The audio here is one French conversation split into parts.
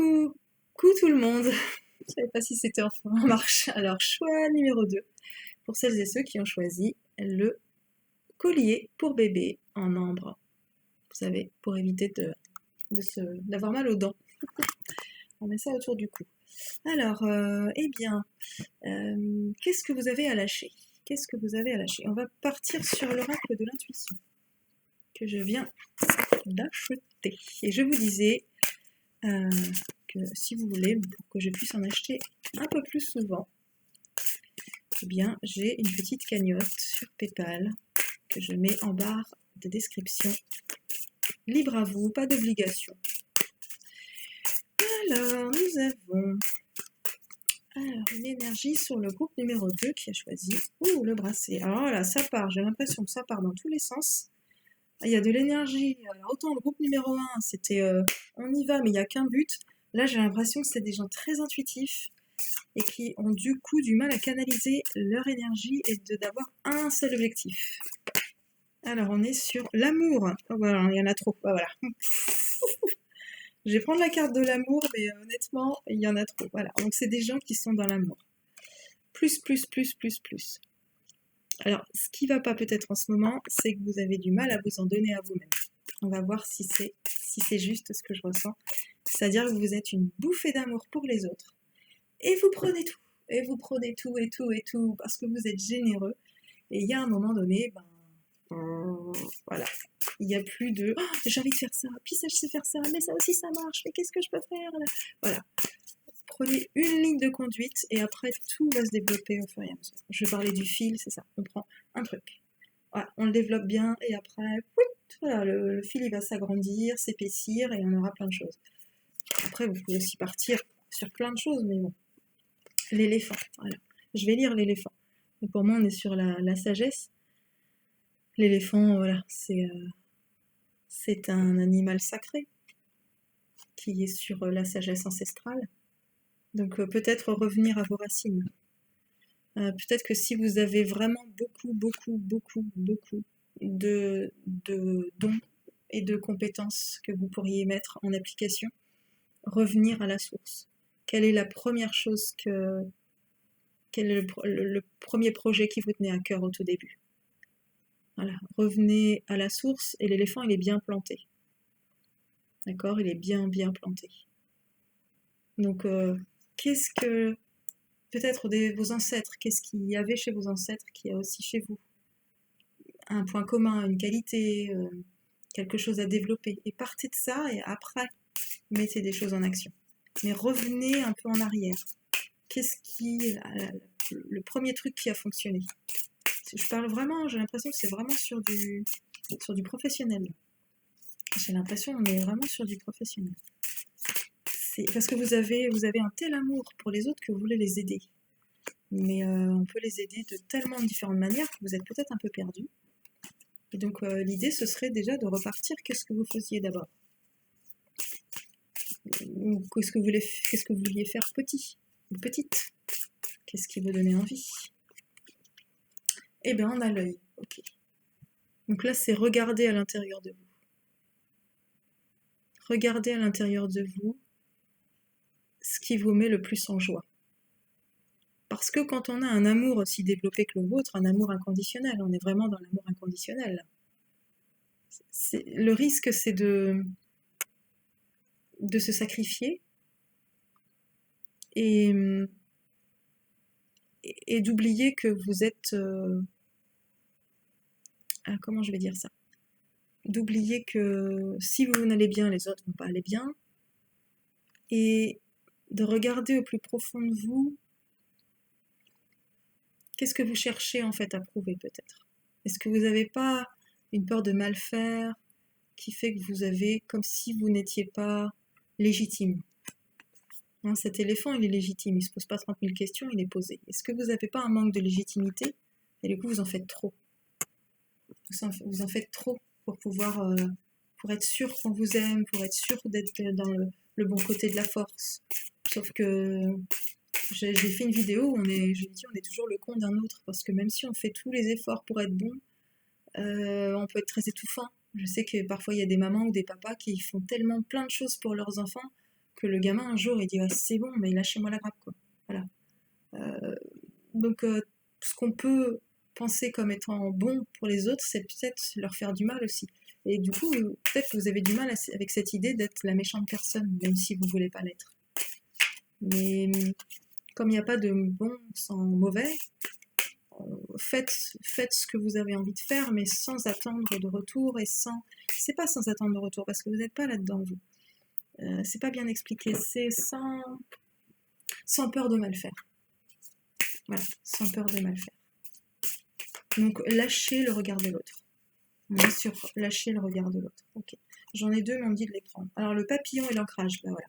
Coucou tout le monde. Je ne savais pas si c'était en marche. Alors, choix numéro 2 pour celles et ceux qui ont choisi le collier pour bébé en ambre. Vous savez, pour éviter d'avoir mal aux dents. On met ça autour du cou. Alors, qu'est-ce que vous avez à lâcher? Qu'est-ce que vous avez à lâcher? On va partir sur l'oracle de l'intuition que je viens d'acheter. Et je vous disais que si vous voulez, pour que je puisse en acheter un peu plus souvent, eh bien, j'ai une petite cagnotte sur PayPal que je mets en barre de description. Libre à vous, pas d'obligation. Alors, nous avons une énergie sur le groupe numéro 2 qui a choisi le bracelet. Alors là, ça part, j'ai l'impression que ça part dans tous les sens. Il y a de l'énergie. Alors, autant le groupe numéro 1, c'était on y va, mais il n'y a qu'un but. Là, j'ai l'impression que c'est des gens très intuitifs et qui ont du coup du mal à canaliser leur énergie et d'avoir un seul objectif. Alors, on est sur l'amour. Oh, voilà, il y en a trop. Oh, voilà. Je vais prendre la carte de l'amour, mais honnêtement, il y en a trop. Voilà. Donc, c'est des gens qui sont dans l'amour. Plus. Alors, ce qui va pas peut-être en ce moment, c'est que vous avez du mal à vous en donner à vous-même. On va voir si c'est juste ce que je ressens. C'est-à-dire que vous êtes une bouffée d'amour pour les autres. Et vous prenez tout. Et vous prenez tout, parce que vous êtes généreux. Et il y a un moment donné, voilà. Il n'y a plus de oh, j'ai envie de faire ça, puis ça je sais faire ça, mais ça aussi ça marche, mais qu'est-ce que je peux faire là? Voilà. Prenez une ligne de conduite et après tout va se développer au fur et à mesure. Je vais parler du fil, c'est ça. On prend un truc. Voilà, on le développe bien et après, voilà, le fil il va s'agrandir, s'épaissir et on aura plein de choses. Après, vous pouvez aussi partir sur plein de choses, mais bon. L'éléphant, voilà. Je vais lire l'éléphant. Et pour moi, on est sur la sagesse. L'éléphant, voilà, c'est un animal sacré qui est sur la sagesse ancestrale. Donc peut-être revenir à vos racines. Peut-être que si vous avez vraiment beaucoup de dons et de compétences que vous pourriez mettre en application, revenir à la source. Quelle est la première chose quel est le premier projet qui vous tenait à cœur au tout début? Voilà, revenez à la source et l'éléphant il est bien planté. D'accord, il est bien planté. Donc qu'est-ce que peut-être vos ancêtres, qu'est-ce qu'il y avait chez vos ancêtres qu'il y a aussi chez vous? Un point commun, une qualité, quelque chose à développer. Et partez de ça et après, mettez des choses en action. Mais revenez un peu en arrière. Qu'est-ce qui le premier truc qui a fonctionné? Je parle vraiment, j'ai l'impression que c'est vraiment sur du professionnel. J'ai l'impression qu'on est vraiment sur du professionnel. C'est parce que vous avez un tel amour pour les autres que vous voulez les aider. Mais on peut les aider de tellement différentes manières que vous êtes peut-être un peu perdu. Et donc l'idée ce serait déjà de repartir. Qu'est-ce que vous faisiez d'abord? Qu'est-ce que vous vouliez faire petit ou petite? Qu'est-ce qui vous donnait envie? Eh bien on a l'œil, ok. Donc là c'est regarder à l'intérieur de vous. Regardez à l'intérieur de vous ce qui vous met le plus en joie. Parce que quand on a un amour aussi développé que le vôtre, un amour inconditionnel, on est vraiment dans l'amour inconditionnel. Le risque, c'est de se sacrifier et d'oublier que vous êtes... comment je vais dire ça? D'oublier que si vous n'allez bien, les autres ne vont pas aller bien. Et de regarder au plus profond de vous, qu'est-ce que vous cherchez en fait à prouver peut-être? Est-ce que vous n'avez pas une peur de mal faire qui fait que vous avez comme si vous n'étiez pas légitime? Hein, cet éléphant, il est légitime, il ne se pose pas 30 000 questions, il est posé. Est-ce que vous n'avez pas un manque de légitimité? Et du coup, vous en faites trop. Vous en faites trop pour pouvoir, pour être sûr qu'on vous aime, pour être sûr d'être dans le bon côté de la force. Sauf que j'ai fait une vidéo où je lui dis on est toujours le con d'un autre, parce que même si on fait tous les efforts pour être bon, on peut être très étouffant. Je sais que parfois il y a des mamans ou des papas qui font tellement plein de choses pour leurs enfants que le gamin un jour il dit ouais, c'est bon, mais lâchez-moi la grappe quoi. Voilà. Donc ce qu'on peut penser comme étant bon pour les autres, c'est peut-être leur faire du mal aussi. Et du coup, peut-être que vous avez du mal avec cette idée d'être la méchante personne, même si vous voulez pas l'être. Mais comme il n'y a pas de bon sans mauvais, faites ce que vous avez envie de faire, mais sans attendre de retour et sans. C'est pas sans attendre de retour parce que vous n'êtes pas là-dedans vous. C'est pas bien expliqué. C'est sans peur de mal faire. Voilà, sans peur de mal faire. Donc lâchez le regard de l'autre. On est sur lâcher le regard de l'autre. Ok. J'en ai deux, mais on me dit de les prendre. Alors le papillon et l'ancrage, là voilà.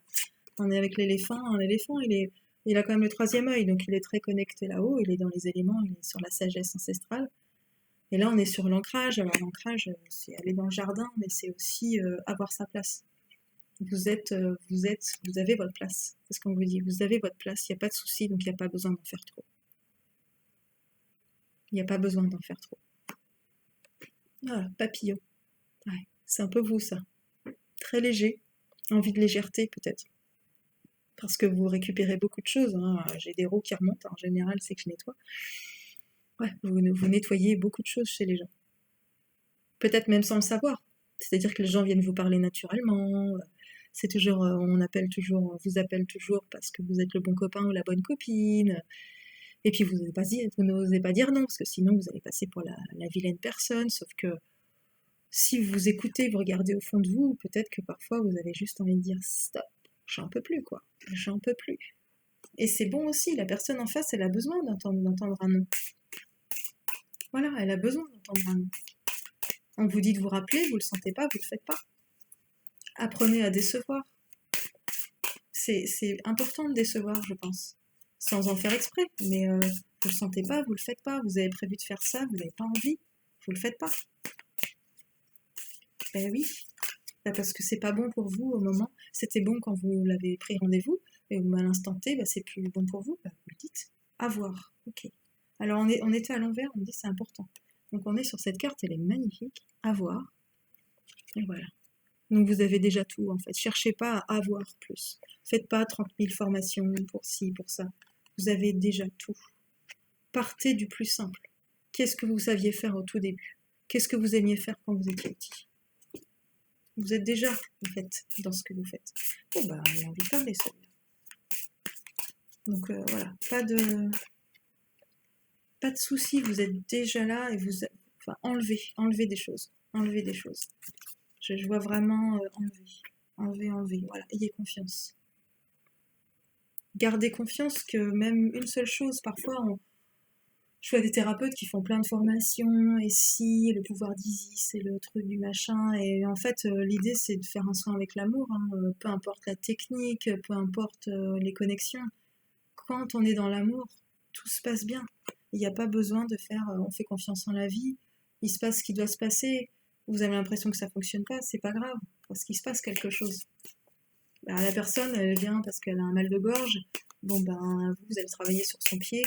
On est avec l'éléphant. L'éléphant, il a quand même le troisième œil, donc il est très connecté là-haut. Il est dans les éléments, il est sur la sagesse ancestrale. Et là, on est sur l'ancrage. Alors l'ancrage, c'est aller dans le jardin, mais c'est aussi avoir sa place. Vous avez votre place. C'est ce qu'on vous dit. Vous avez votre place. Il n'y a pas de souci, donc il n'y a pas besoin d'en faire trop. Il n'y a pas besoin d'en faire trop. Ah, papillon. Ouais, c'est un peu vous, ça. Très léger. Envie de légèreté, peut-être. Parce que vous récupérez beaucoup de choses. Hein. J'ai des roues qui remontent. En général, c'est que je nettoie. Ouais, vous nettoyez beaucoup de choses chez les gens. Peut-être même sans le savoir. C'est-à-dire que les gens viennent vous parler naturellement. C'est toujours, vous appelle toujours parce que vous êtes le bon copain ou la bonne copine. Et puis vous n'osez pas dire non, parce que sinon vous allez passer pour la vilaine personne. Sauf que si vous écoutez, vous regardez au fond de vous, peut-être que parfois vous avez juste envie de dire stop, j'en peux plus quoi, j'en peux plus. Et c'est bon aussi, la personne en face, elle a besoin d'entendre un non. Voilà, elle a besoin d'entendre un non. On vous dit de vous rappeler, vous le sentez pas, vous le faites pas. Apprenez à décevoir. C'est important de décevoir, je pense. Sans en faire exprès, mais vous le sentez pas, vous le faites pas. Vous avez prévu de faire ça, vous n'avez pas envie, vous le faites pas. Ben oui, parce que c'est pas bon pour vous au moment. C'était bon quand vous l'avez pris rendez-vous, et à l'instant T, ben c'est plus bon pour vous, ben vous le dites. À voir, ok. Alors on était à l'envers, on dit c'est important. Donc on est sur cette carte, elle est magnifique. À voir. Et voilà. Donc vous avez déjà tout en fait. Cherchez pas à avoir plus. Faites pas 30 000 formations pour ci, pour ça. Vous avez déjà tout. Partez du plus simple. Qu'est-ce que vous saviez faire au tout début? Qu'est-ce que vous aimiez faire quand vous étiez petit? Vous êtes déjà, en fait, dans ce que vous faites. Oh bah, il a envie de parler, celui-là. Donc voilà, pas de soucis, vous êtes déjà là et enfin, enlevez des choses. Enlevez des choses. Je vois vraiment enlever. Voilà, ayez confiance. Gardez confiance que même une seule chose, parfois, je vois des thérapeutes qui font plein de formations, et si, le pouvoir d'Isis, et le truc du machin, et en fait, l'idée, c'est de faire un soin avec l'amour, hein, peu importe la technique, peu importe les connexions. Quand on est dans l'amour, tout se passe bien. Il n'y a pas besoin de faire on fait confiance en la vie, il se passe ce qui doit se passer, vous avez l'impression que ça fonctionne pas, c'est pas grave, parce qu'il se passe quelque chose. Ben, la personne, elle vient parce qu'elle a un mal de gorge, bon ben vous allez travailler sur son pied,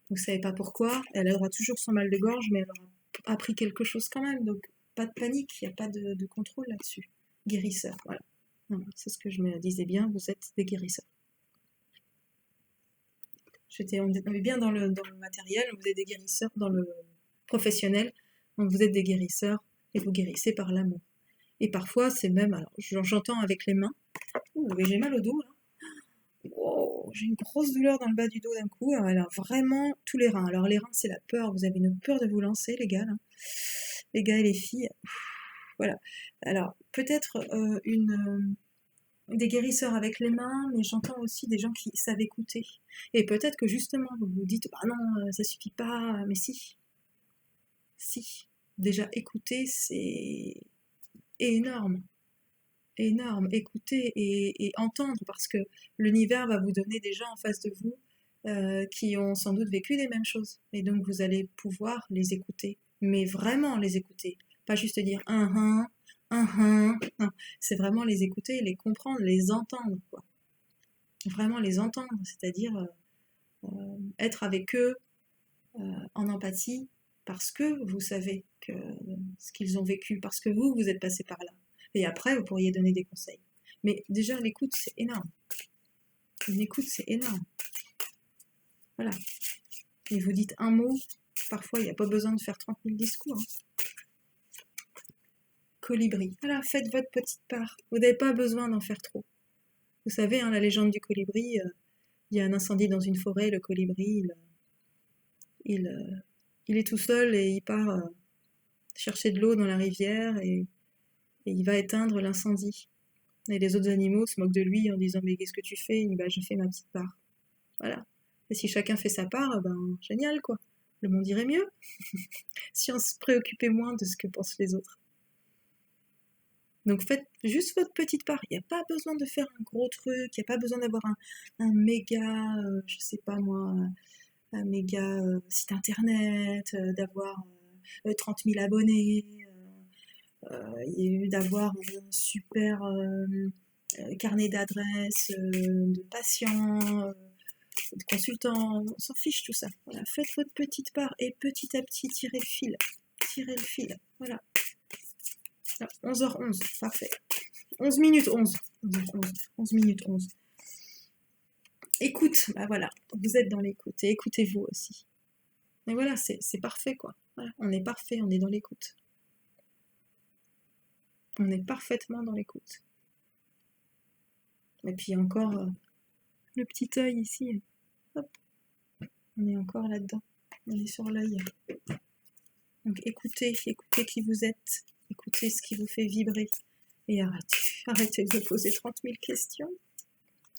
vous savez pas pourquoi, elle aura toujours son mal de gorge, mais elle aura appris quelque chose quand même, donc pas de panique, il n'y a pas de contrôle là-dessus. Guérisseur, voilà. C'est ce que je me disais bien, vous êtes des guérisseurs. On est bien dans le matériel, vous êtes des guérisseurs dans le professionnel, donc vous êtes des guérisseurs et vous guérissez par l'amour. Et parfois, c'est même, alors j'entends avec les mains, j'ai mal au dos là. Oh, j'ai une grosse douleur dans le bas du dos d'un coup, alors vraiment tous les reins. Alors les reins, c'est la peur, vous avez une peur de vous lancer, les gars, là. Les gars et les filles. Voilà. Alors, peut-être des guérisseurs avec les mains, mais j'entends aussi des gens qui savent écouter. Et peut-être que justement, vous vous dites, bah non, ça suffit pas, mais si. Si. Déjà, écouter, c'est énorme. Énorme. Écouter et entendre, parce que l'univers va vous donner des gens en face de vous qui ont sans doute vécu les mêmes choses. Et donc, vous allez pouvoir les écouter, mais vraiment les écouter. Pas juste dire non. C'est vraiment les écouter, les comprendre, les entendre, quoi. Vraiment les entendre, c'est-à-dire être avec eux en empathie parce que vous savez ce qu'ils ont vécu, parce que vous êtes passé par là. Et après, vous pourriez donner des conseils. Mais déjà, l'écoute, c'est énorme. Une écoute, c'est énorme. Voilà. Et vous dites un mot, parfois, il n'y a pas besoin de faire 30 000 discours. Hein. Colibri. Voilà, faites votre petite part. Vous n'avez pas besoin d'en faire trop. Vous savez, hein, la légende du colibri, il y a un incendie dans une forêt, le colibri, il est tout seul et il part chercher de l'eau dans la rivière et il va éteindre l'incendie. Et les autres animaux se moquent de lui en disant « Mais qu'est-ce que tu fais ?» Il dit « Bah, je fais ma petite part. » Voilà. Et si chacun fait sa part, ben génial quoi. Le monde irait mieux si on se préoccupait moins de ce que pensent les autres. Donc faites juste votre petite part. Il n'y a pas besoin de faire un gros truc, il n'y a pas besoin d'avoir un méga, je sais pas moi, un méga site internet, d'avoir 30 000 abonnés, d'avoir un super carnet d'adresses de patients, de consultants, on s'en fiche tout ça. Voilà, faites votre petite part et petit à petit tirez le fil. Tirez le fil, voilà. 11h11, parfait. 11 minutes 11. 11 minutes 11. Écoute, bah voilà, vous êtes dans l'écoute et écoutez-vous aussi. Mais voilà, c'est parfait quoi. Voilà, on est parfait, on est dans l'écoute. On est parfaitement dans l'écoute. Et puis encore le petit œil ici. Hop. On est encore là-dedans. On est sur l'œil. Donc écoutez qui vous êtes. Écoutez ce qui vous fait vibrer. Et arrêtez de vous poser 30 000 questions.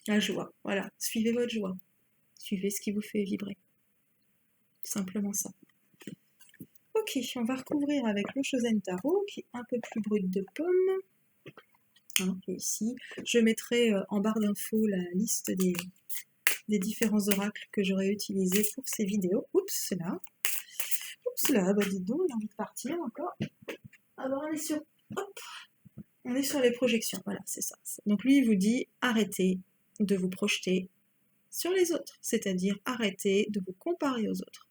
La joie, voilà. Suivez votre joie. Suivez ce qui vous fait vibrer. Simplement ça. Ok, on va recouvrir avec le Shozen Tarot, qui est un peu plus brut de pomme. Hein, et ici, je mettrai en barre d'infos la liste des différents oracles que j'aurais utilisés pour ces vidéos. Oups là, bah dites donc, il a envie de partir encore. Alors on est sur les projections, voilà, c'est ça. Donc lui, il vous dit, arrêtez de vous projeter sur les autres, c'est-à-dire arrêtez de vous comparer aux autres.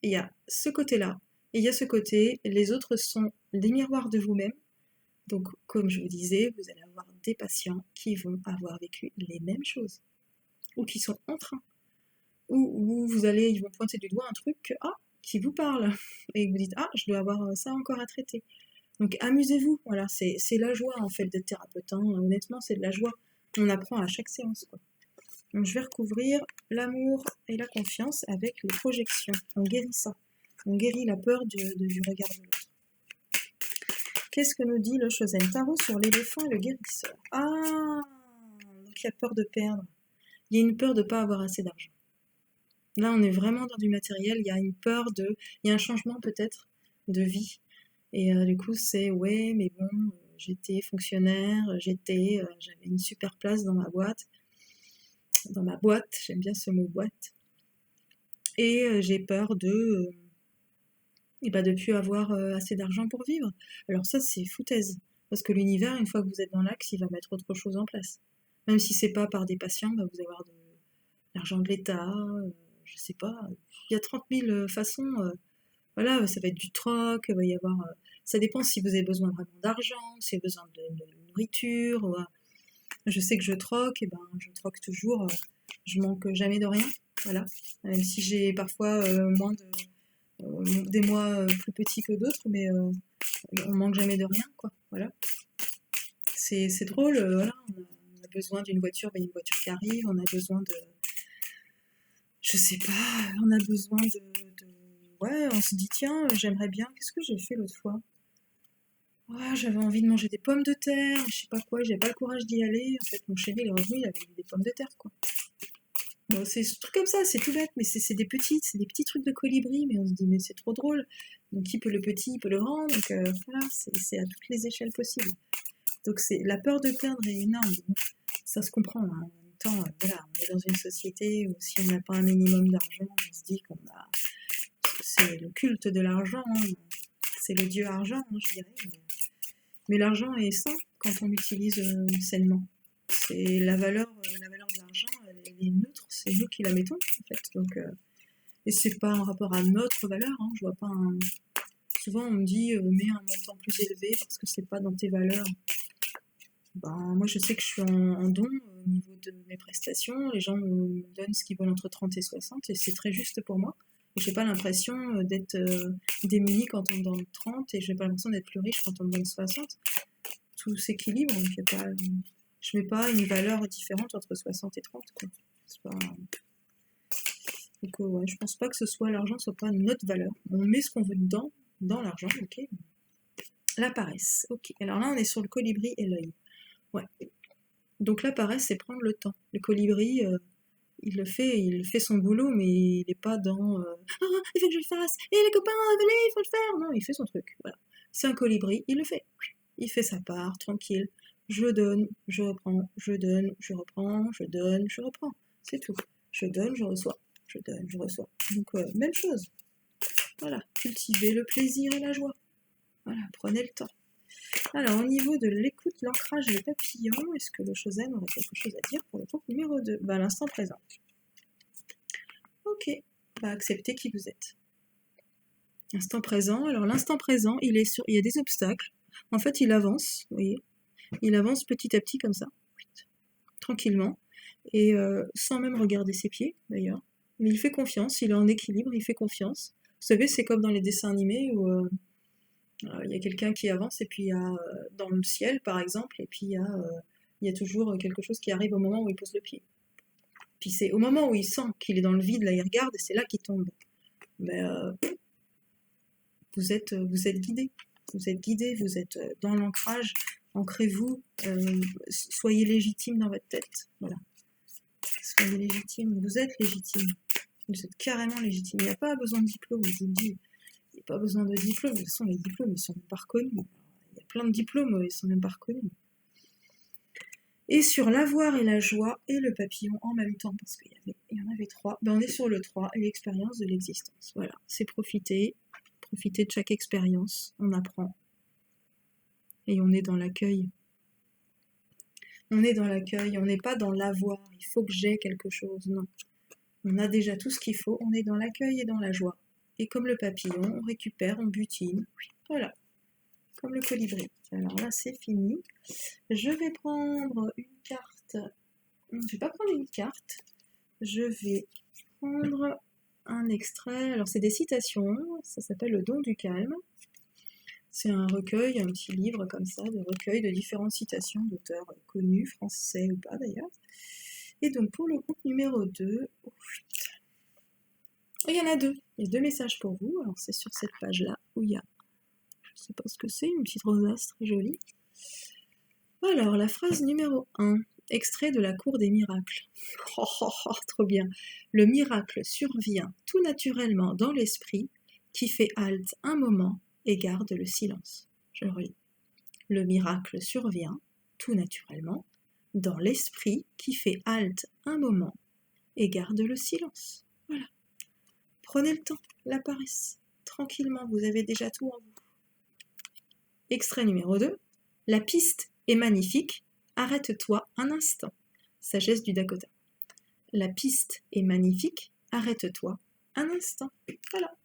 Il y a ce côté-là, et il y a ce côté, les autres sont des miroirs de vous-même. Donc, comme je vous disais, vous allez avoir des patients qui vont avoir vécu les mêmes choses, ou qui sont en train, ou ils vont pointer du doigt un truc qui vous parle, et vous dites, je dois avoir ça encore à traiter. Donc, amusez-vous, voilà, c'est la joie en fait d'être thérapeute, hein. Honnêtement, c'est de la joie. On apprend à chaque séance, quoi. Donc, je vais recouvrir l'amour et la confiance avec les projections. On guérit ça. On guérit la peur du regard de l'autre. Qu'est-ce que nous dit le Shozen Tarot sur l'éléphant et le guérisseur? Donc il y a peur de perdre. Il y a une peur de ne pas avoir assez d'argent. Là, on est vraiment dans du matériel. Il y a une peur il y a un changement peut-être de vie. Et du coup, c'est ouais, mais bon, j'étais fonctionnaire, j'avais une super place dans ma boîte. Dans ma boîte, j'aime bien ce mot boîte. Et j'ai peur de plus avoir assez d'argent pour vivre. Alors ça, c'est foutaise. Parce que l'univers, une fois que vous êtes dans l'axe, il va mettre autre chose en place. Même si c'est pas par des patients, vous allez avoir de l'argent de l'État, je sais pas. Il y a 30 000 façons. Voilà, ça va être du troc, il va y avoir... ça dépend si vous avez besoin vraiment d'argent, si vous avez besoin de nourriture. Je sais que je troque, et je troque toujours. Je manque jamais de rien. Voilà. Même si j'ai parfois moins de... des mois plus petits que d'autres, mais on manque jamais de rien, quoi. Voilà. C'est drôle, voilà. On a besoin d'une voiture, il y a une voiture qui arrive, on a besoin de... Je sais pas, on a besoin Ouais, on se dit, tiens, j'aimerais bien... Qu'est-ce que j'ai fait l'autre fois? J'avais envie de manger des pommes de terre, je sais pas quoi, j'avais pas le courage d'y aller. En fait, mon chéri, il est revenu, il avait des pommes de terre, quoi. Bon, c'est ce truc comme ça, c'est tout bête, mais c'est des petits trucs de colibri, mais on se dit, mais c'est trop drôle. Donc, qui peut le petit, il peut le grand, donc voilà, c'est à toutes les échelles possibles. Donc, la peur de perdre est énorme. Ça se comprend, hein. En même temps, voilà, on est dans une société où si on n'a pas un minimum d'argent, on se dit c'est le culte de l'argent, hein. C'est le dieu argent, hein, je dirais. Mais l'argent est sain quand on l'utilise sainement. C'est la valeur de l'argent, elle est neutre, c'est nous qui la mettons en fait. Donc, et c'est pas en rapport à notre valeur, hein, je vois pas Souvent on me dit mets un montant plus élevé parce que c'est pas dans tes valeurs. Moi, je sais que je suis en don au niveau de mes prestations. Les gens me donnent ce qu'ils veulent entre 30 et 60 et c'est très juste pour moi. J'ai pas l'impression d'être démunie quand on me donne 30 et j'ai pas l'impression d'être plus riche quand on me donne 60. Tout s'équilibre, donc je mets pas une valeur différente entre 60 et 30, quoi. C'est pas... Donc ouais, je pense pas que l'argent soit pas notre valeur. On met ce qu'on veut dans l'argent, ok. La paresse, ok. Alors là, on est sur le colibri et l'œil. Ouais. Donc la paresse, c'est prendre le temps. Le colibri, il fait son boulot, mais il n'est pas dans ah, il faut que je le fasse, et les copains, venez, il faut le faire. Non, il fait son truc. Voilà. C'est un colibri, il le fait. Il fait sa part, tranquille. Je donne, je reprends, je donne, je reprends, je donne, je reprends. C'est tout. Je donne, je reçois. Je donne, je reçois. Donc, même chose. Voilà. Cultivez le plaisir et la joie. Voilà, prenez le temps. Alors, au niveau de l'écoute, l'ancrage des papillons, est-ce que le Chosen aurait quelque chose à dire pour le groupe numéro 2 ? L'instant présent. Ok, acceptez qui vous êtes. Instant présent, alors l'instant présent, il y a des obstacles. En fait, il avance, vous voyez. Il avance petit à petit comme ça, tranquillement, et sans même regarder ses pieds, d'ailleurs. Mais il fait confiance, il est en équilibre, il fait confiance. Vous savez, c'est comme dans les dessins animés où il y a quelqu'un qui avance, et puis il y a dans le ciel, par exemple, et puis il y a toujours quelque chose qui arrive au moment où il pose le pied. Puis c'est au moment où il sent qu'il est dans le vide, là il regarde, et c'est là qu'il tombe. Mais vous êtes guidé. Vous êtes guidé, vous êtes dans l'ancrage. Ancrez-vous, soyez légitime dans votre tête. Voilà. Soyez légitime, vous êtes légitime. Vous êtes carrément légitime. Il n'y a pas besoin de diplôme, je vous le dis. Il n'y a pas besoin de diplôme. De toute façon, les diplômes, ils ne sont même pas reconnus. Il y a plein de diplômes, ils ne sont même pas reconnus. Et sur l'avoir et la joie et le papillon en même temps, parce qu'il y en avait 3, on est sur le 3, et l'expérience de l'existence. Voilà, c'est profiter de chaque expérience, on apprend. Et on est dans l'accueil. On est dans l'accueil, on n'est pas dans l'avoir, il faut que j'ai quelque chose, non. On a déjà tout ce qu'il faut, on est dans l'accueil et dans la joie. Et comme le papillon, on récupère, on butine, voilà, comme le colibri. Alors là, c'est fini. Je vais prendre une carte. Je ne vais pas prendre une carte. Je vais prendre un extrait. Alors, c'est des citations. Ça s'appelle Le don du calme. C'est un recueil, un petit livre comme ça, de recueil de différentes citations d'auteurs connus, français ou pas d'ailleurs. Et donc, pour le groupe numéro 2, il y en a 2. Il y a 2 messages pour vous. Alors, c'est sur cette page-là où il y a, je ne sais pas ce que c'est, une petite rosace très jolie. Alors, la phrase numéro 1, extrait de La Cour des miracles. Trop bien. Le miracle survient tout naturellement dans l'esprit qui fait halte un moment et garde le silence. Je le relis. Le miracle survient tout naturellement dans l'esprit qui fait halte un moment et garde le silence. Voilà. Prenez le temps, la paresse. Tranquillement, vous avez déjà tout en vous. Extrait numéro 2. La piste est magnifique, arrête-toi un instant. Sagesse du Dakota. La piste est magnifique, arrête-toi un instant. Voilà.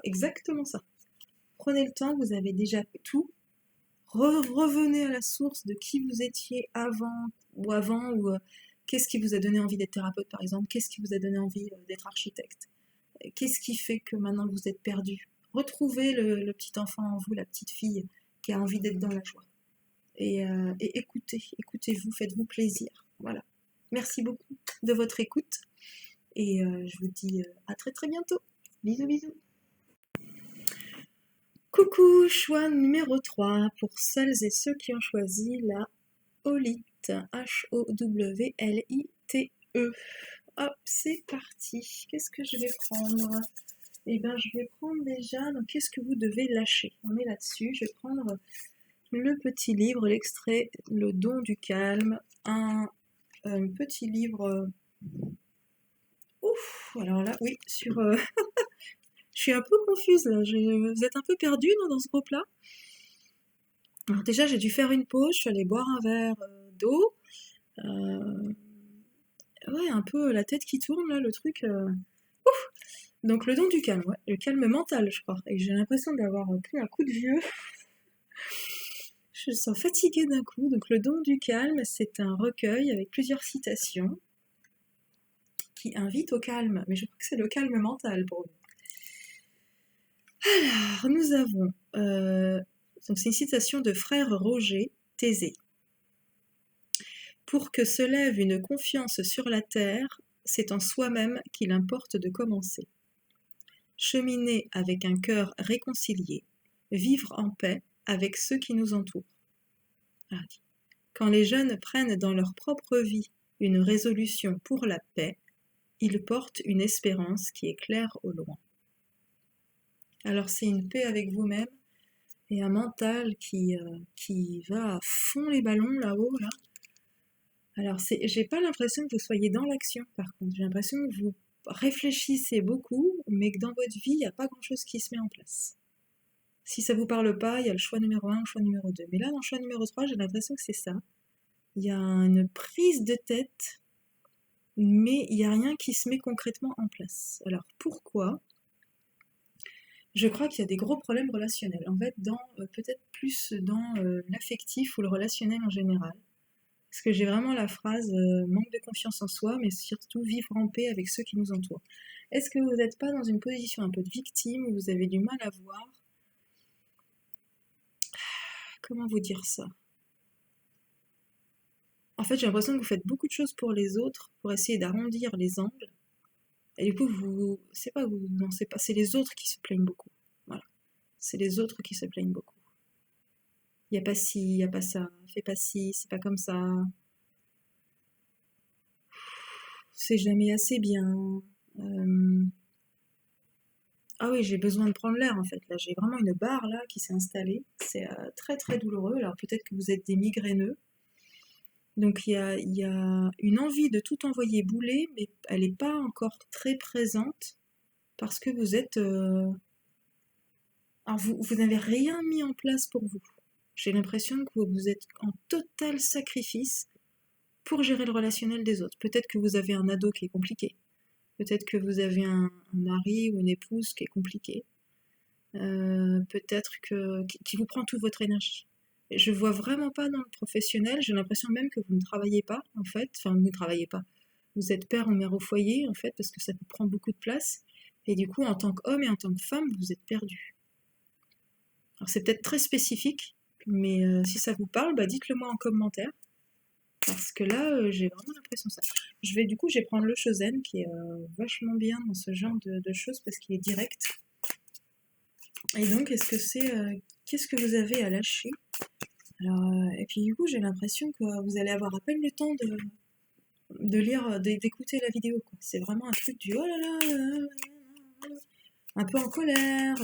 Exactement ça. Prenez le temps, vous avez déjà tout. Revenez à la source de qui vous étiez avant, ou qu'est-ce qui vous a donné envie d'être thérapeute par exemple, qu'est-ce qui vous a donné envie d'être architecte, qu'est-ce qui fait que maintenant vous êtes perdu. Retrouvez le petit enfant en vous, la petite fille qui a envie d'être dans la joie. Et écoutez-vous, faites-vous plaisir. Voilà. Merci beaucoup de votre écoute et je vous dis à très très bientôt. Bisous bisous. Coucou, choix numéro 3 pour celles et ceux qui ont choisi la Howlite, Howlite. Hop, c'est parti. Qu'est-ce que je vais prendre ? Eh bien, je vais prendre déjà, donc qu'est-ce que vous devez lâcher ? On est là-dessus, je vais prendre le petit livre, l'extrait Le don du calme, un petit livre... Ouf, alors là, oui, sur... Je suis un peu confuse là, vous êtes un peu perdu dans ce groupe-là. Alors déjà, j'ai dû faire une pause, je suis allée boire un verre d'eau. Ouais, un peu la tête qui tourne là, le truc. Ouf. Donc le don du calme, ouais, le calme mental, je crois. Et j'ai l'impression d'avoir pris un coup de vieux. je me sens fatiguée d'un coup. Donc le don du calme, c'est un recueil avec plusieurs citations qui invitent au calme. Mais je crois que c'est le calme mental pour nous. Alors, nous avons... donc c'est une citation de frère Roger Thésée. Pour que se lève une confiance sur la terre, c'est en soi-même qu'il importe de commencer. Cheminer avec un cœur réconcilié, vivre en paix avec ceux qui nous entourent. Quand les jeunes prennent dans leur propre vie une résolution pour la paix, ils portent une espérance qui éclaire au loin. Alors c'est une paix avec vous-même et un mental qui va à fond les ballons là-haut, là. Alors j'ai pas l'impression que vous soyez dans l'action par contre, j'ai l'impression que vous réfléchissez beaucoup, mais que dans votre vie, il n'y a pas grand-chose qui se met en place. Si ça vous parle pas, il y a le choix numéro 1, le choix numéro 2. Mais là, dans le choix numéro 3, j'ai l'impression que c'est ça. Il y a une prise de tête, mais il n'y a rien qui se met concrètement en place. Alors, pourquoi ? Je crois qu'il y a des gros problèmes relationnels. En fait, peut-être plus dans l'affectif ou le relationnel en général. Parce que j'ai vraiment la phrase manque de confiance en soi, mais surtout vivre en paix avec ceux qui nous entourent. Est-ce que vous n'êtes pas dans une position un peu de victime où vous avez du mal à voir ? Comment vous dire ça ? En fait, j'ai l'impression que vous faites beaucoup de choses pour les autres, pour essayer d'arrondir les angles. Et du coup, c'est les autres qui se plaignent beaucoup. Voilà. C'est les autres qui se plaignent beaucoup. Il n'y a pas ci, il n'y a pas ça, fais pas ci, c'est pas comme ça. C'est jamais assez bien. Ah oui, j'ai besoin de prendre l'air en fait. Là, j'ai vraiment une barre là qui s'est installée. C'est très très douloureux. Alors peut-être que vous êtes des migraineux. Donc il y a une envie de tout envoyer bouler, mais elle n'est pas encore très présente parce que vous êtes... Alors vous n'avez rien mis en place pour vous. J'ai l'impression que vous êtes en total sacrifice pour gérer le relationnel des autres. Peut-être que vous avez un ado qui est compliqué. Peut-être que vous avez un mari ou une épouse qui est compliqué. Peut-être qui vous prend toute votre énergie. Je vois vraiment pas dans le professionnel, j'ai l'impression même que vous ne travaillez pas, en fait. Enfin, vous ne travaillez pas. Vous êtes père ou mère au foyer, en fait, parce que ça vous prend beaucoup de place. Et du coup, en tant qu'homme et en tant que femme, vous êtes perdu. Alors, c'est peut-être très spécifique, mais si ça vous parle, dites-le moi en commentaire. Parce que là, j'ai vraiment l'impression de ça. Je vais prendre le Shozen, qui est vachement bien dans ce genre de choses, parce qu'il est direct. Et donc, qu'est-ce que vous avez à lâcher ? Alors, et puis du coup, j'ai l'impression que vous allez avoir à peine le temps de lire, d'écouter la vidéo, quoi. C'est vraiment un truc du oh là là, un peu en colère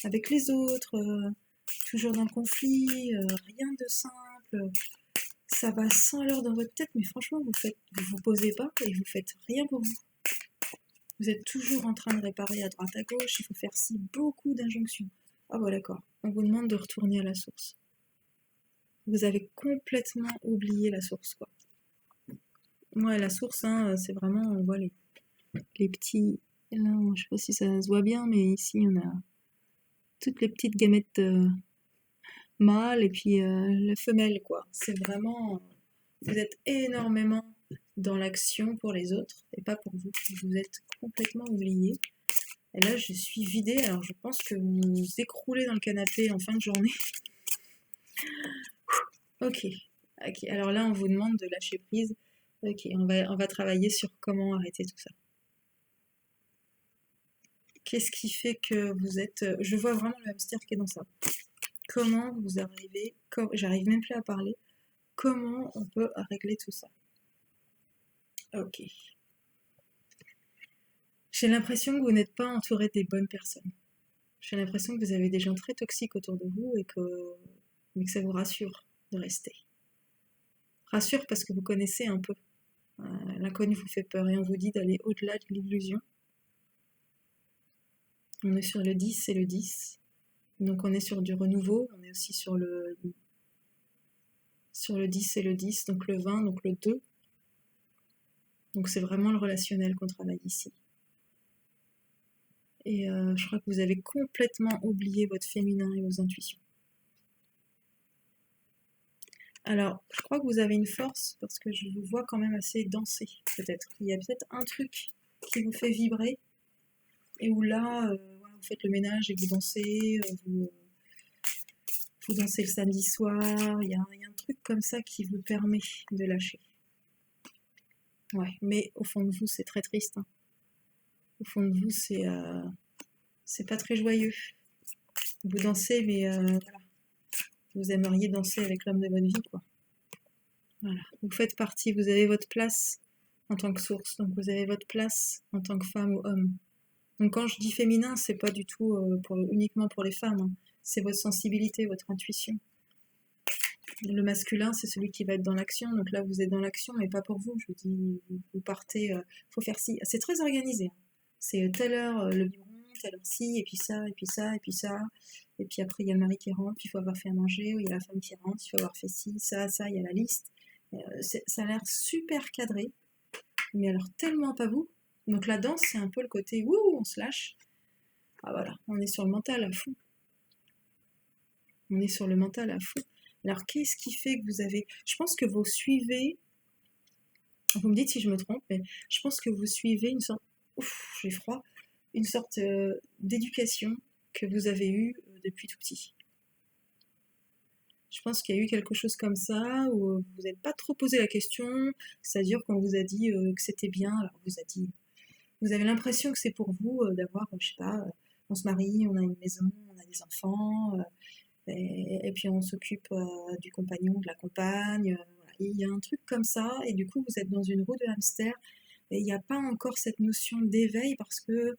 avec les autres, toujours dans le conflit, rien de simple. Ça va 100 à l'heure dans votre tête, mais franchement, vous posez pas et vous faites rien pour vous. Vous êtes toujours en train de réparer à droite à gauche, il faut faire beaucoup d'injonctions. Ah bon, d'accord, on vous demande de retourner à la source. Vous avez complètement oublié la source, quoi. Ouais, la source, hein, c'est vraiment, on voit les petits... Là, je sais pas si ça se voit bien, mais ici, on a toutes les petites gamètes mâles et puis la femelle, quoi. C'est vraiment... Vous êtes énormément dans l'action pour les autres et pas pour vous. Vous êtes complètement oublié. Et là, je suis vidée, alors je pense que vous vous écroulez dans le canapé en fin de journée. Ok, alors là, on vous demande de lâcher prise. Ok, on va travailler sur comment arrêter tout ça. Qu'est-ce qui fait que vous êtes... Je vois vraiment le hamster qui est dans ça. Comment vous arrivez... J'arrive même plus à parler. Comment on peut régler tout ça ? Ok. J'ai l'impression que vous n'êtes pas entouré des bonnes personnes. J'ai l'impression que vous avez des gens très toxiques autour de vous mais que ça vous rassure de rester. Rassure parce que vous connaissez un peu. L'inconnu vous fait peur et on vous dit d'aller au-delà de l'illusion. On est sur le 10 et le 10. Donc on est sur du renouveau. On est aussi sur le 10 et le 10, donc le 20, donc le 2. Donc c'est vraiment le relationnel qu'on travaille ici. Et je crois que vous avez complètement oublié votre féminin et vos intuitions. Alors, je crois que vous avez une force parce que je vous vois quand même assez danser, peut-être. Il y a peut-être un truc qui vous fait vibrer et où là, voilà, vous faites le ménage et vous dansez, vous dansez le samedi soir. Il y a un truc comme ça qui vous permet de lâcher. Ouais, mais au fond de vous, c'est très triste, hein. Au fond de vous, c'est pas très joyeux. Vous dansez, mais voilà, vous aimeriez danser avec l'homme de votre vie, quoi. Voilà. Vous faites partie, vous avez votre place en tant que source, donc vous avez votre place en tant que femme ou homme. Donc quand je dis féminin, c'est pas du tout uniquement pour les femmes, hein. C'est votre sensibilité, votre intuition. Le masculin, c'est celui qui va être dans l'action, donc là vous êtes dans l'action, mais pas pour vous. Je vous dis, vous partez, faut faire ci. C'est très organisé, hein. C'est telle heure le biberon, telle heure ci, et puis ça, et puis ça, et puis ça. Et puis après, il y a le mari qui rentre, puis il faut avoir fait à manger, ou il y a la femme qui rentre, il faut avoir fait ci, ça, il y a la liste. Ça a l'air super cadré, mais alors tellement pas vous. Donc la danse, c'est un peu le côté wouh, on se lâche. Ah voilà, on est sur le mental à fond. On est sur le mental à fond. Alors qu'est-ce qui fait que vous avez... Je pense que vous suivez... Vous me dites si je me trompe, mais je pense que vous suivez une sorte... Ouf, j'ai froid. Une sorte d'éducation que vous avez eue depuis tout petit. Je pense qu'il y a eu quelque chose comme ça, où vous n'êtes pas trop posé la question, c'est-à-dire qu'on vous a dit que c'était bien, alors vous a dit... Vous avez l'impression que c'est pour vous d'avoir, je sais pas, on se marie, on a une maison, on a des enfants, et puis on s'occupe du compagnon, de la compagne, voilà. Et il y a un truc comme ça, et du coup vous êtes dans une roue de hamster, et il n'y a pas encore cette notion d'éveil parce que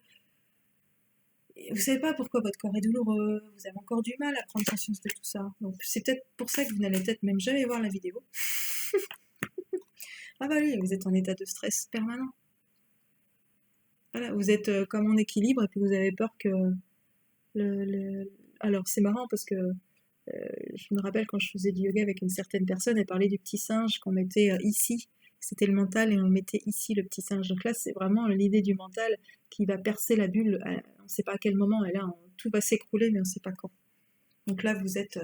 vous savez pas pourquoi votre corps est douloureux, vous avez encore du mal à prendre conscience de tout ça. Donc c'est peut-être pour ça que vous n'allez peut-être même jamais voir la vidéo. Ah bah oui, vous êtes en état de stress permanent. Voilà, vous êtes comme en équilibre et puis vous avez peur que Alors c'est marrant parce que je me rappelle quand je faisais du yoga avec une certaine personne, elle parlait du petit singe qu'on mettait ici. C'était le mental et on mettait ici le petit singe. Donc là, c'est vraiment l'idée du mental qui va percer la bulle. On ne sait pas à quel moment, et là, tout va s'écrouler, mais on ne sait pas quand. Donc là, vous êtes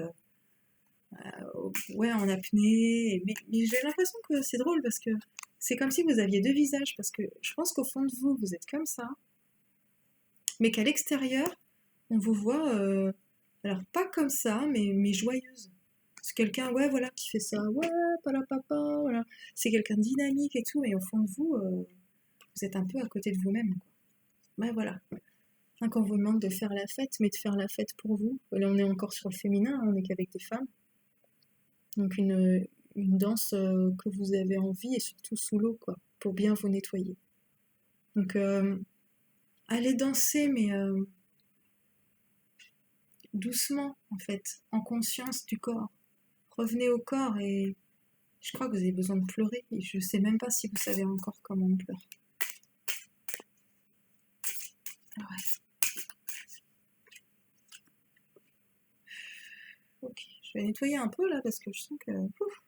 ouais, en apnée. Mais j'ai l'impression que c'est drôle parce que c'est comme si vous aviez deux visages. Parce que je pense qu'au fond de vous, vous êtes comme ça. Mais qu'à l'extérieur, on vous voit, alors pas comme ça, mais joyeuse. C'est quelqu'un, ouais, voilà, qui fait ça, ouais, papa, voilà. C'est quelqu'un de dynamique et tout, et au fond de vous, vous êtes un peu à côté de vous-même, quoi. Ouais, voilà. Hein, quand on vous demande de faire la fête, mais de faire la fête pour vous, là on est encore sur le féminin, hein, on n'est qu'avec des femmes. Donc une danse que vous avez envie, et surtout sous l'eau, quoi, pour bien vous nettoyer. Donc allez danser, mais doucement, en fait, en conscience du corps. Revenez au corps et je crois que vous avez besoin de pleurer. Et je sais même pas si vous savez encore comment on pleure. Ah ouais. Ok, je vais nettoyer un peu là parce que je sens que... Ouf.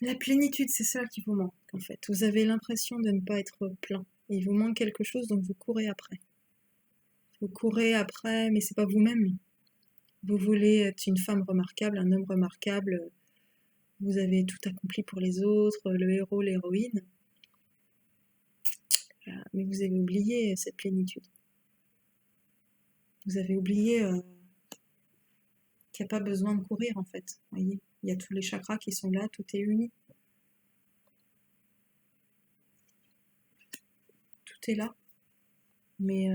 La plénitude, c'est ça qui vous manque en fait. Vous avez l'impression de ne pas être plein. Il vous manque quelque chose donc vous courez après. Vous courez après, mais c'est pas vous-même. Vous voulez être une femme remarquable, un homme remarquable. Vous avez tout accompli pour les autres, le héros, l'héroïne. Mais vous avez oublié cette plénitude. Vous avez oublié qu'il n'y a pas besoin de courir en fait. Vous voyez, il y a tous les chakras qui sont là, tout est uni. Tout est là. Mais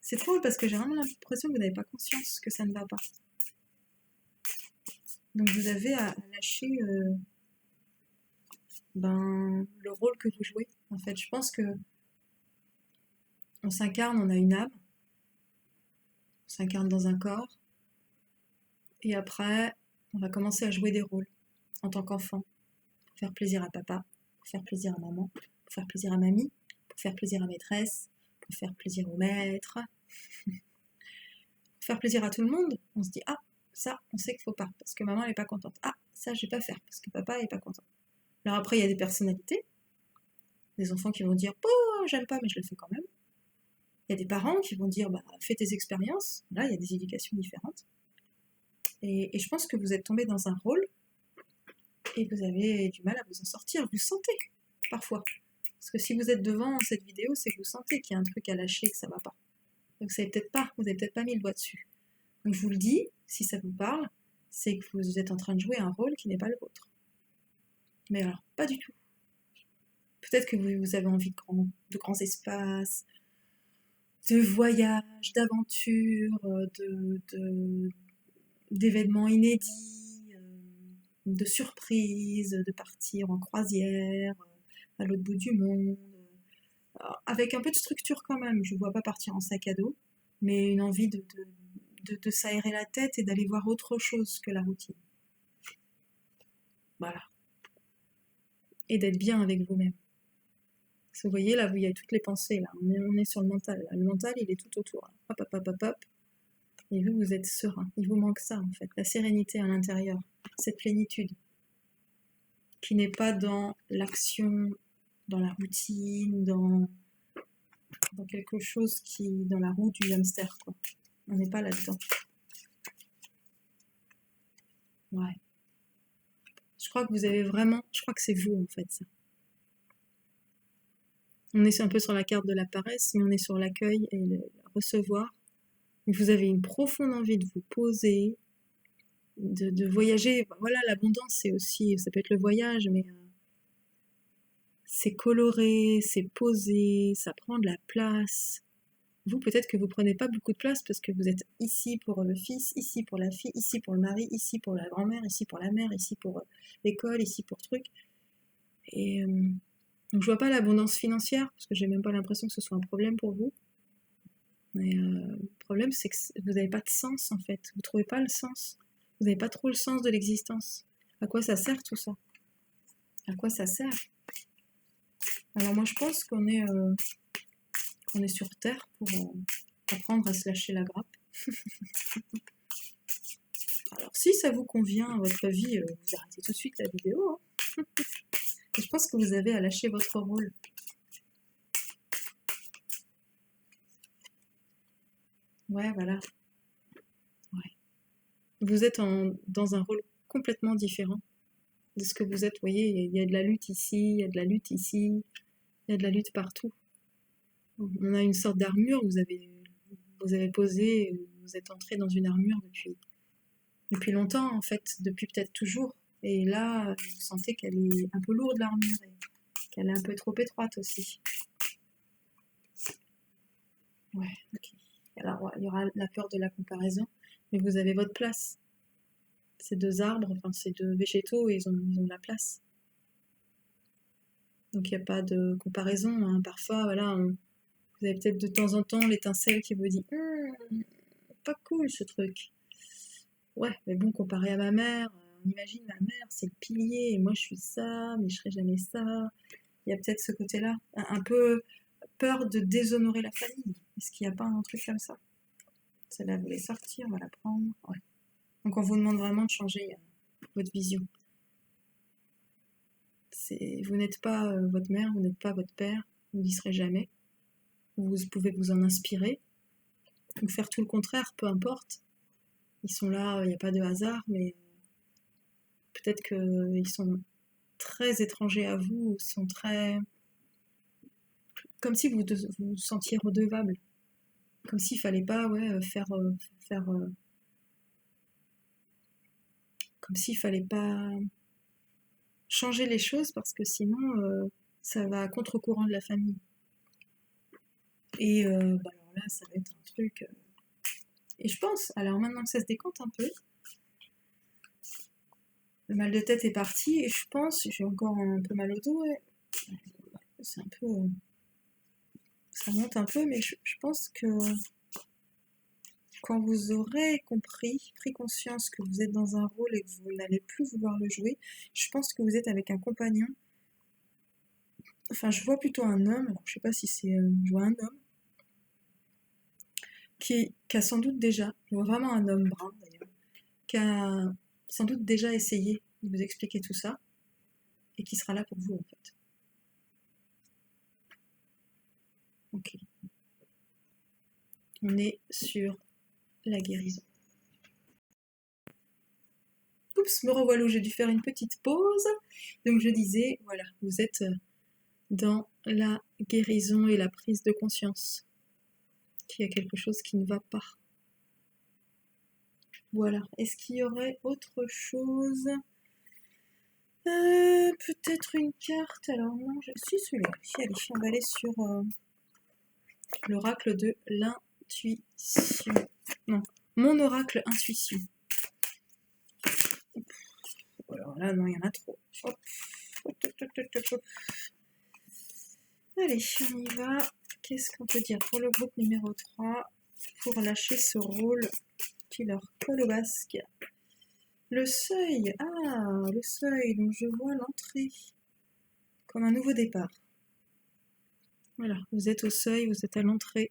c'est drôle parce que j'ai vraiment l'impression que vous n'avez pas conscience que ça ne va pas. Donc vous avez à lâcher le rôle que vous jouez. En fait, je pense que on s'incarne, on a une âme, on s'incarne dans un corps, et après, on va commencer à jouer des rôles en tant qu'enfant, pour faire plaisir à papa, pour faire plaisir à maman, pour faire plaisir à mamie, pour faire plaisir à maîtresse, pour faire plaisir au maître, pour faire plaisir à tout le monde. On se dit, ah, ça, on sait qu'il faut pas, parce que maman elle est pas contente. Ah, ça, je vais pas faire, parce que papa est pas content. Alors après, il y a des personnalités, des enfants qui vont dire, oh, j'aime pas, mais je le fais quand même. Il y a des parents qui vont dire, bah, fais tes expériences. Là, il y a des éducations différentes. Et je pense que vous êtes tombé dans un rôle et vous avez du mal à vous en sortir. Vous le sentez parfois. Parce que si vous êtes devant cette vidéo, c'est que vous sentez qu'il y a un truc à lâcher, que ça va pas. Donc vous n'avez peut-être pas mis le doigt dessus. Donc je vous le dis, si ça vous parle, c'est que vous êtes en train de jouer un rôle qui n'est pas le vôtre. Mais alors, pas du tout. Peut-être que vous avez envie de grands espaces, de voyages, d'aventures, d'événements inédits, de surprises, de partir en croisière, à l'autre bout du monde, avec un peu de structure quand même. Je ne vois pas partir en sac à dos, mais une envie de s'aérer la tête et d'aller voir autre chose que la routine. Voilà. Et d'être bien avec vous-même. Parce que vous voyez, là, il y a toutes les pensées, là. On est sur le mental. Là. Le mental, il est tout autour. Là. Hop, hop, hop, hop, hop. Et vous êtes serein. Il vous manque ça, en fait. La sérénité à l'intérieur. Cette plénitude. Qui n'est pas dans l'action, dans la routine, dans quelque chose dans la roue du hamster, quoi. On n'est pas là-dedans. Ouais. Je crois que je crois que c'est vous, en fait, ça. On est un peu sur la carte de la paresse, mais on est sur l'accueil et le recevoir. Vous avez une profonde envie de vous poser, de voyager. Voilà, l'abondance, c'est aussi, ça peut être le voyage, mais c'est coloré, c'est posé, ça prend de la place. Vous, peut-être que vous prenez pas beaucoup de place parce que vous êtes ici pour le fils, ici pour la fille, ici pour le mari, ici pour la grand-mère, ici pour la mère, ici pour l'école, ici pour truc. Et donc je vois pas l'abondance financière parce que j'ai même pas l'impression que ce soit un problème pour vous. Mais le problème, c'est que vous n'avez pas de sens en fait. Vous trouvez pas le sens. Vous n'avez pas trop le sens de l'existence. À quoi ça sert tout ça? À quoi ça sert? Alors moi je pense qu'on est sur Terre pour apprendre à se lâcher la grappe. Alors si ça vous convient à votre vie, vous arrêtez tout de suite la vidéo. Hein. Et je pense que vous avez à lâcher votre rôle. Ouais, voilà. Ouais. Vous êtes dans un rôle complètement différent de ce que vous êtes. Vous voyez, il y a de la lutte ici, il y a de la lutte ici, il y a de la lutte partout. On a une sorte d'armure, vous avez posé, vous êtes entré dans une armure depuis longtemps, en fait, depuis peut-être toujours. Et là, vous sentez qu'elle est un peu lourde, l'armure, et qu'elle est un peu trop étroite aussi. Ouais, ok. Alors, ouais, il y aura la peur de la comparaison, mais vous avez votre place. Ces deux arbres, enfin ces deux végétaux, ils ont la place. Donc il n'y a pas de comparaison. Hein. Parfois, voilà, vous avez peut-être de temps en temps l'étincelle qui vous dit pas cool ce truc. Ouais, mais bon, comparé à ma mère, on imagine ma mère, c'est le pilier, et moi je suis ça, mais je serai jamais ça. Il y a peut-être ce côté-là, un peu peur de déshonorer la famille. Est-ce qu'il n'y a pas un truc comme ça? Celle-là, vous voulez sortir, on va la prendre. Ouais. Donc on vous demande vraiment de changer votre vision. Vous n'êtes pas votre mère, vous n'êtes pas votre père, vous n'y serez jamais. Vous pouvez vous en inspirer, ou faire tout le contraire, peu importe. Ils sont là, il n'y a pas de hasard, mais peut-être qu'ils sont très étrangers à vous, sont très... Comme si vous vous sentiez redevable. Comme s'il fallait pas faire... comme s'il fallait pas changer les choses parce que sinon ça va à contre-courant de la famille. Et alors là, ça va être un truc... Et je pense, alors maintenant que ça se décompte un peu, le mal de tête est parti et je pense, j'ai encore un peu mal au dos, ouais. C'est un peu... ça monte un peu, mais je pense que quand vous aurez pris conscience que vous êtes dans un rôle et que vous n'allez plus vouloir le jouer, je pense que vous êtes avec un compagnon. Enfin, je vois plutôt un homme, alors je sais pas si c'est... je vois un homme qui a sans doute déjà, je vois vraiment un homme brun d'ailleurs, qui a sans doute déjà essayé de vous expliquer tout ça et qui sera là pour vous en fait. Ok. On est sur la guérison. Oups, me revoilà où j'ai dû faire une petite pause. Donc je disais, voilà, vous êtes dans la guérison et la prise de conscience qu'il y a quelque chose qui ne va pas. Voilà. Est-ce qu'il y aurait autre chose? Peut-être une carte. Alors non, si celui-là. Allez, on va aller sur l'oracle de l'intuition. Non, mon oracle intuition. Alors là, non, il y en a trop. Hop. Hop, hop, hop, hop, hop. Allez, on y va. Qu'est-ce qu'on peut dire pour le groupe numéro 3 pour lâcher ce rôle qui leur colle au basque? Le seuil. Ah, le seuil. Donc je vois l'entrée comme un nouveau départ. Voilà, vous êtes au seuil, vous êtes à l'entrée.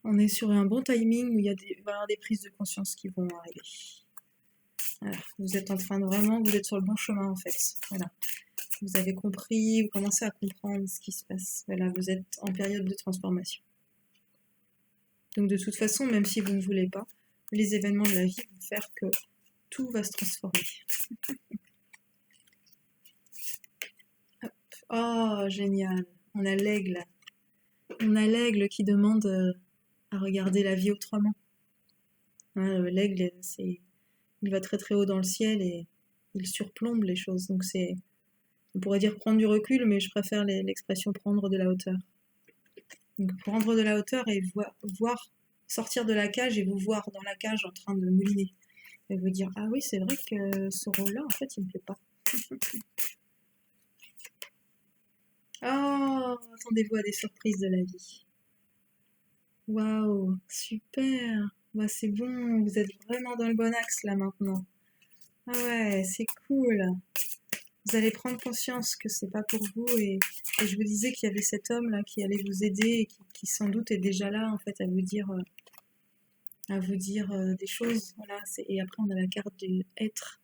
On est sur un bon timing où il va y avoir des prises de conscience qui vont arriver. Voilà, vous êtes en train de vraiment, vous êtes sur le bon chemin en fait. Voilà, vous avez compris, vous commencez à comprendre ce qui se passe. Voilà, vous êtes en période de transformation. Donc de toute façon, même si vous ne voulez pas, les événements de la vie vont faire que tout va se transformer. Hop. Oh, génial. On a l'aigle. On a l'aigle qui demande à regarder la vie autrement. L'aigle, il va très très haut dans le ciel et il surplombe les choses. Donc on pourrait dire prendre du recul, mais je préfère l'expression prendre de la hauteur. Donc prendre de la hauteur et voir sortir de la cage et vous voir dans la cage en train de mouliner. Et vous dire, ah oui, c'est vrai que ce rôle-là, en fait, il me plaît pas. Oh, attendez-vous à des surprises de la vie. Waouh, super. Bah, c'est bon, vous êtes vraiment dans le bon axe là maintenant. Ah ouais, c'est cool. Vous allez prendre conscience que c'est pas pour vous et je vous disais qu'il y avait cet homme là qui allait vous aider et qui sans doute est déjà là en fait à vous dire des choses. Voilà, et après on a la carte du être.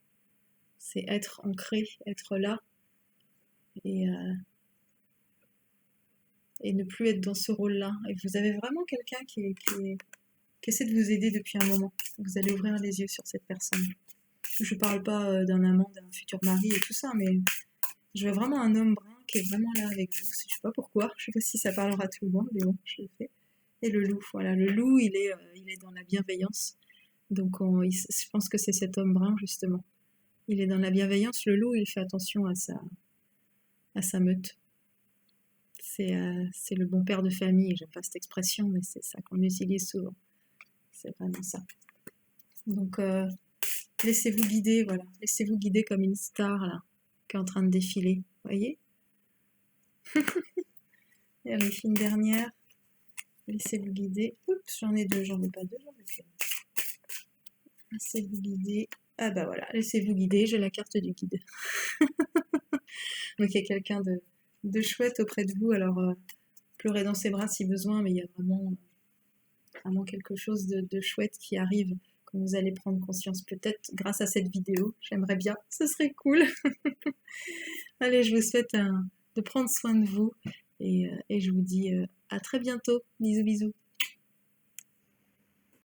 C'est être ancré, être là et ne plus être dans ce rôle-là. Et vous avez vraiment quelqu'un qui essaie de vous aider depuis un moment. Vous allez ouvrir les yeux sur cette personne. Je parle pas d'un amant, d'un futur mari et tout ça, mais je vois vraiment un homme brun qui est vraiment là avec vous. Je sais pas pourquoi, je sais pas si ça parlera à tout le monde, mais bon, je le fais. Et le loup, voilà, le loup, il est dans la bienveillance. Donc je pense que c'est cet homme brun justement. Il est dans la bienveillance. Le loup, il fait attention à sa meute. C'est le bon père de famille. J'aime pas cette expression, mais c'est ça qu'on utilise souvent. C'est vraiment ça. Donc laissez-vous guider, voilà. Laissez-vous guider comme une star là, qui est en train de défiler. Voyez? Et allez, une dernière. Laissez-vous guider. Oups, j'en ai deux, j'en veux pas deux, j'en veux qu'une. Laissez-vous guider. Ah bah voilà, laissez-vous guider, j'ai la carte du guide. Donc il y a quelqu'un de chouette auprès de vous, alors pleurez dans ses bras si besoin, mais il y a vraiment quelque chose de chouette qui arrive quand vous allez prendre conscience, peut-être grâce à cette vidéo. J'aimerais bien, ce serait cool. Allez, je vous souhaite de prendre soin de vous et je vous dis à très bientôt. Bisous bisous.